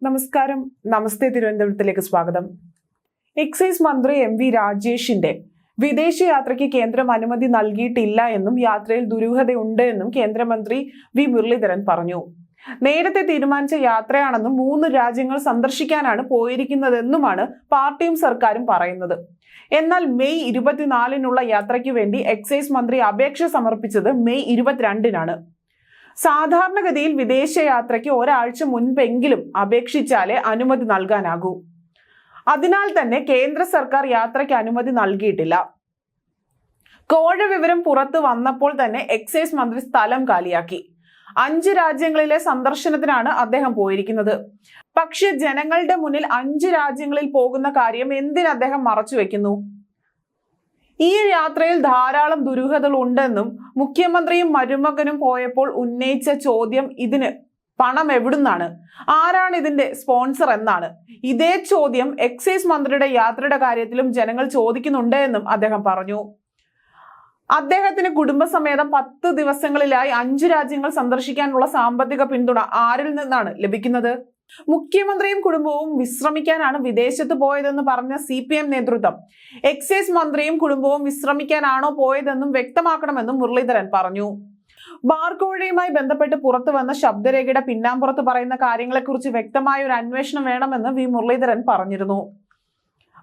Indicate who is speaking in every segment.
Speaker 1: നമസ്കാരം. നമസ്തേ തിരുവനന്തപുരത്തിലേക്ക് സ്വാഗതം. എക്സൈസ് മന്ത്രി എം.വി. രാജേഷിന്റെ വിദേശയാത്രയ്ക്ക് കേന്ദ്രം അനുമതി നൽകിയിട്ടില്ല എന്നും യാത്രയിൽ ദുരൂഹതയുണ്ട് എന്നും കേന്ദ്രമന്ത്രി വി മുരളീധരൻ പറഞ്ഞു. നേരത്തെ തീരുമാനിച്ച യാത്രയാണെന്നും 3 രാജ്യങ്ങൾ സന്ദർശിക്കാനാണ് പോയിരിക്കുന്നതെന്നുമാണ് പാർട്ടിയും സർക്കാരും പറയുന്നത്. എന്നാൽ മെയ് 24-നുള്ള യാത്രയ്ക്ക് വേണ്ടി എക്സൈസ് മന്ത്രി അപേക്ഷ സമർപ്പിച്ചത് മെയ് 22-നാണ്. സാധാരണഗതിയിൽ വിദേശയാത്രയ്ക്ക് ഒരാഴ്ച മുൻപെങ്കിലും അപേക്ഷിച്ചാലേ അനുമതി നൽകാനാകൂ. അതിനാൽ തന്നെ കേന്ദ്ര സർക്കാർ യാത്രയ്ക്ക് അനുമതി നൽകിയിട്ടില്ല. കോഴ വിവരം പുറത്തു വന്നപ്പോൾ തന്നെ എക്സൈസ് മന്ത്രി സ്ഥലം കാലിയാക്കി. 5 രാജ്യങ്ങളിലെ സന്ദർശനത്തിനാണ് അദ്ദേഹം പോയിരിക്കുന്നത്. പക്ഷെ ജനങ്ങളുടെ മുന്നിൽ 5 രാജ്യങ്ങളിൽ പോകുന്ന കാര്യം എന്തിന് അദ്ദേഹം മറച്ചു വെക്കുന്നു? ഈ യാത്രയിൽ ധാരാളം ദുരൂഹതകൾ ഉണ്ടെന്നും മുഖ്യമന്ത്രിയും മരുമകനും പോയപ്പോൾ ഉന്നയിച്ച ചോദ്യം ഇതിന് പണം എവിടുന്നാണ്, ആരാണ് ഇതിന്റെ സ്പോൺസർ എന്നാണ്. ഇതേ ചോദ്യം എക്സൈസ് മന്ത്രിയുടെ യാത്രയുടെ കാര്യത്തിലും ജനങ്ങൾ ചോദിക്കുന്നുണ്ട് എന്നും അദ്ദേഹം പറഞ്ഞു. അദ്ദേഹത്തിന് കുടുംബസമേതം 10 ദിവസങ്ങളിലായി 5 രാജ്യങ്ങൾ സന്ദർശിക്കാനുള്ള സാമ്പത്തിക പിന്തുണ ആരിൽ നിന്നാണ് ലഭിക്കുന്നത്? മുഖ്യമന്ത്രിയും കുടുംബവും വിശ്രമിക്കാനാണ് വിദേശത്ത് പോയതെന്ന് പറഞ്ഞ CPM നേതൃത്വം എക്സൈസ് മന്ത്രിയും കുടുംബവും വിശ്രമിക്കാനാണോ പോയതെന്നും വ്യക്തമാക്കണമെന്നും മുരളീധരൻ പറഞ്ഞു. ബാർക്കോഴയുമായി ബന്ധപ്പെട്ട് പുറത്തു വന്ന ശബ്ദരേഖയുടെ പിന്നാമ്പുറത്ത് പറയുന്ന കാര്യങ്ങളെക്കുറിച്ച് വ്യക്തമായ ഒരു അന്വേഷണം വേണമെന്ന് വി മുരളീധരൻ പറഞ്ഞിരുന്നു.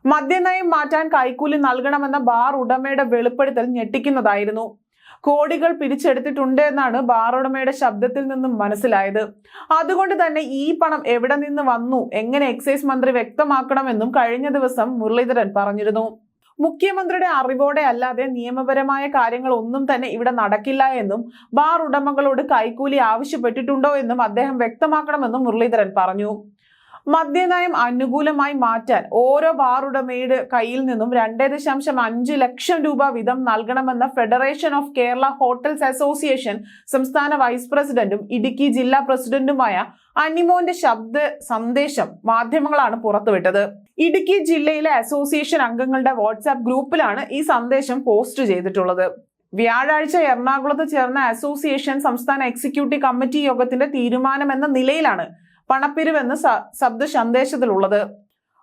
Speaker 1: മദ്യനയം മാറ്റാൻ കൈക്കൂലി നൽകണമെന്ന ബാർ ഉടമയുടെ വെളിപ്പെടുത്തൽ ഞെട്ടിക്കുന്നതായിരുന്നു. കോടികൾ പിരിച്ചെടുത്തിട്ടുണ്ട് എന്നാണ് ബാർ ഉടമയുടെ ശബ്ദത്തിൽ നിന്നും മനസ്സിലായത്. അതുകൊണ്ട് തന്നെ ഈ പണം എവിടെ നിന്ന് വന്നു, എങ്ങനെ എക്സൈസ് മന്ത്രി വ്യക്തമാക്കണമെന്നും കഴിഞ്ഞ ദിവസം മുരളീധരൻ പറഞ്ഞിരുന്നു. മുഖ്യമന്ത്രിയുടെ അറിവോടെ അല്ലാതെ നിയമപരമായ കാര്യങ്ങൾ ഒന്നും തന്നെ ഇവിടെ നടക്കില്ല എന്നും ബാർ ഉടമകളോട് കൈക്കൂലി ആവശ്യപ്പെട്ടിട്ടുണ്ടോ എന്നും അദ്ദേഹം വ്യക്തമാക്കണമെന്നും മുരളീധരൻ പറഞ്ഞു. മദ്യനയം അനുകൂലമായി മാറ്റാൻ ഓരോ ബാർ ഉടമയുടെ കയ്യിൽ നിന്നും 2.5 ലക്ഷം രൂപ വീതം നൽകണമെന്ന federation of Kerala hotels association സംസ്ഥാന വൈസ് പ്രസിഡന്റും ഇടുക്കി ജില്ലാ പ്രസിഡന്റുമായ അനിമോന്റെ ശബ്ദ സന്ദേശം മാധ്യമങ്ങളാണ് പുറത്തുവിട്ടത്. ഇടുക്കി ജില്ലയിലെ അസോസിയേഷൻ അംഗങ്ങളുടെ വാട്സാപ്പ് ഗ്രൂപ്പിലാണ് ഈ സന്ദേശം പോസ്റ്റ് ചെയ്തിട്ടുള്ളത്. വ്യാഴാഴ്ച എറണാകുളത്ത് ചേർന്ന അസോസിയേഷൻ സംസ്ഥാന എക്സിക്യൂട്ടീവ് കമ്മിറ്റി യോഗത്തിന്റെ തീരുമാനമെന്ന നിലയിലാണ് പണപ്പിരിവെന്ന് ശബ്ദ സന്ദേശത്തിലുള്ളത്.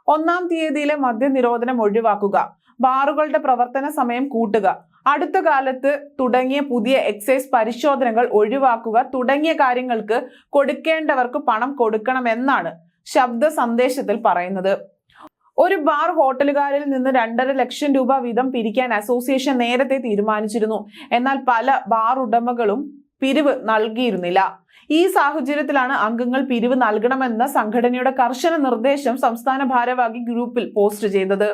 Speaker 1: 1-ാം തീയതിയിലെ മദ്യനിരോധനം ഒഴിവാക്കുക, ബാറുകളുടെ പ്രവർത്തന സമയം കൂട്ടുക, അടുത്ത കാലത്ത് തുടങ്ങിയ പുതിയ എക്സൈസ് പരിശോധനകൾ ഒഴിവാക്കുക തുടങ്ങിയ കാര്യങ്ങൾക്ക് കൊടുക്കേണ്ടവർക്ക് പണം കൊടുക്കണമെന്നാണ് ശബ്ദ സന്ദേശത്തിൽ പറയുന്നത്. ഒരു ബാർ ഹോട്ടലുകാരിൽ നിന്ന് 2.5 ലക്ഷം രൂപ വീതം പിരിക്കാൻ അസോസിയേഷൻ നേരത്തെ തീരുമാനിച്ചിരുന്നു. എന്നാൽ പല ബാർ ഉടമകളും പിരിവ് നൽകിയിരുന്നില്ല. ഈ സാഹചര്യത്തിലാണ് അംഗങ്ങൾ പിരിവ് നൽകണമെന്ന സംഘടനയുടെ കർശന നിർദ്ദേശം സംസ്ഥാന ഭാരവാഹി ഗ്രൂപ്പിൽ പോസ്റ്റ് ചെയ്തത്.